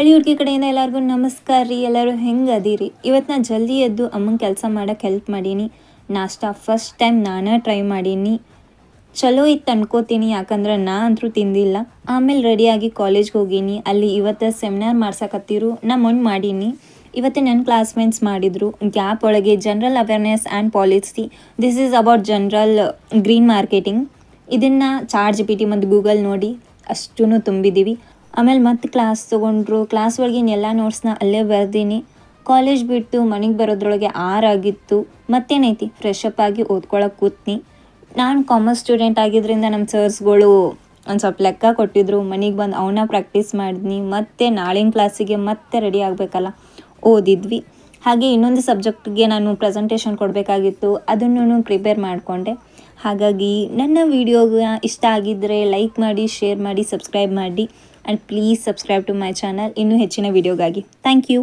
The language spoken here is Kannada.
ಹಳ್ಳಿ ಹುಡುಗಿ ಕಡೆಯಿಂದ ಎಲ್ಲರಿಗೂ ನಮಸ್ಕಾರ ರೀ. ಎಲ್ಲರೂ ಹೆಂಗೆ ಅದೀರಿ? ಇವತ್ತು ನಾನು ಜಲ್ದಿ ಎದ್ದು ಅಮ್ಮಂಗೆ ಕೆಲಸ ಮಾಡೋಕ್ಕೆ ಹೆಲ್ಪ್ ಮಾಡೀನಿ. ನಾಷ್ಟ ಫಸ್ಟ್ ಟೈಮ್ ನಾನೇ ಟ್ರೈ ಮಾಡೀನಿ. ಚಲೋ ಇತ್ತು ಅನ್ಕೋತೀನಿ, ಯಾಕಂದ್ರೆ ನಾ ಅಂತೂ ತಿಂದಿಲ್ಲ. ಆಮೇಲೆ ರೆಡಿಯಾಗಿ ಕಾಲೇಜ್ಗೆ ಹೋಗೀನಿ. ಅಲ್ಲಿ ಇವತ್ತು ಸೆಮಿನಾರ್ ಮಾಡ್ಸಕತ್ತಿರು, ನಾ ಮೊನ್ನೆ ಮಾಡೀನಿ. ಇವತ್ತು ನನ್ನ ಕ್ಲಾಸ್ಮೇಟ್ಸ್ ಮಾಡಿದರು. ಗ್ಯಾಪ್ ಒಳಗೆ general awareness and policy, this is about general green marketing. ಇದನ್ನು ChatGPT ಮತ್ತು ಗೂಗಲ್ ನೋಡಿ ಅಷ್ಟೂ ತುಂಬಿದ್ದೀವಿ. ಆಮೇಲೆ ಮತ್ತೆ ಕ್ಲಾಸ್ ತೊಗೊಂಡ್ರು. ಕ್ಲಾಸ್ ಒಳಗಿನ ಎಲ್ಲ ನೋಟ್ಸ್ನ ಅಲ್ಲೇ ಬರ್ದೀನಿ. ಕಾಲೇಜ್ ಬಿಟ್ಟು ಮನೆಗೆ ಬರೋದ್ರೊಳಗೆ 6 ಆಗಿತ್ತು. ಮತ್ತೇನೈತಿ, ಫ್ರೆಶ್ ಅಪ್ ಆಗಿ ಓದ್ಕೊಳಕ್ಕೆ ಕೂತ್ನಿ. ನಾನು ಕಾಮರ್ಸ್ ಸ್ಟೂಡೆಂಟ್ ಆಗಿದ್ದರಿಂದ ನಮ್ಮ ಸರ್ಸ್ಗಳು ಒಂದು ಸ್ವಲ್ಪ ಲೆಕ್ಕ ಕೊಟ್ಟಿದ್ರು. ಮನೆಗೆ ಬಂದು ಅವನ್ನ ಪ್ರಾಕ್ಟೀಸ್ ಮಾಡಿದ್ನಿ. ಮತ್ತು ನಾಳಿನ ಕ್ಲಾಸಿಗೆ ಮತ್ತೆ ರೆಡಿ ಆಗಬೇಕಲ್ಲ, ಓದಿದ್ವಿ. ಹಾಗೆ ಇನ್ನೊಂದು ಸಬ್ಜೆಕ್ಟ್ಗೆ ನಾನು ಪ್ರೆಸೆಂಟೇಷನ್ ಕೊಡಬೇಕಾಗಿತ್ತು, ಅದನ್ನು ಪ್ರಿಪೇರ್ ಮಾಡಿಕೊಂಡೆ. ಹಾಗಾಗಿ ನನ್ನ ವಿಡಿಯೋಗೆ ಇಷ್ಟ ಆಗಿದ್ದರೆ ಲೈಕ್ ಮಾಡಿ, ಶೇರ್ ಮಾಡಿ, ಸಬ್ಸ್ಕ್ರೈಬ್ ಮಾಡಿ. And please subscribe to my channel ಇನ್ನೂ ಹೆಚ್ಚಿನ ವಿಡಿಯೋಗಾಗಿ. Thank you.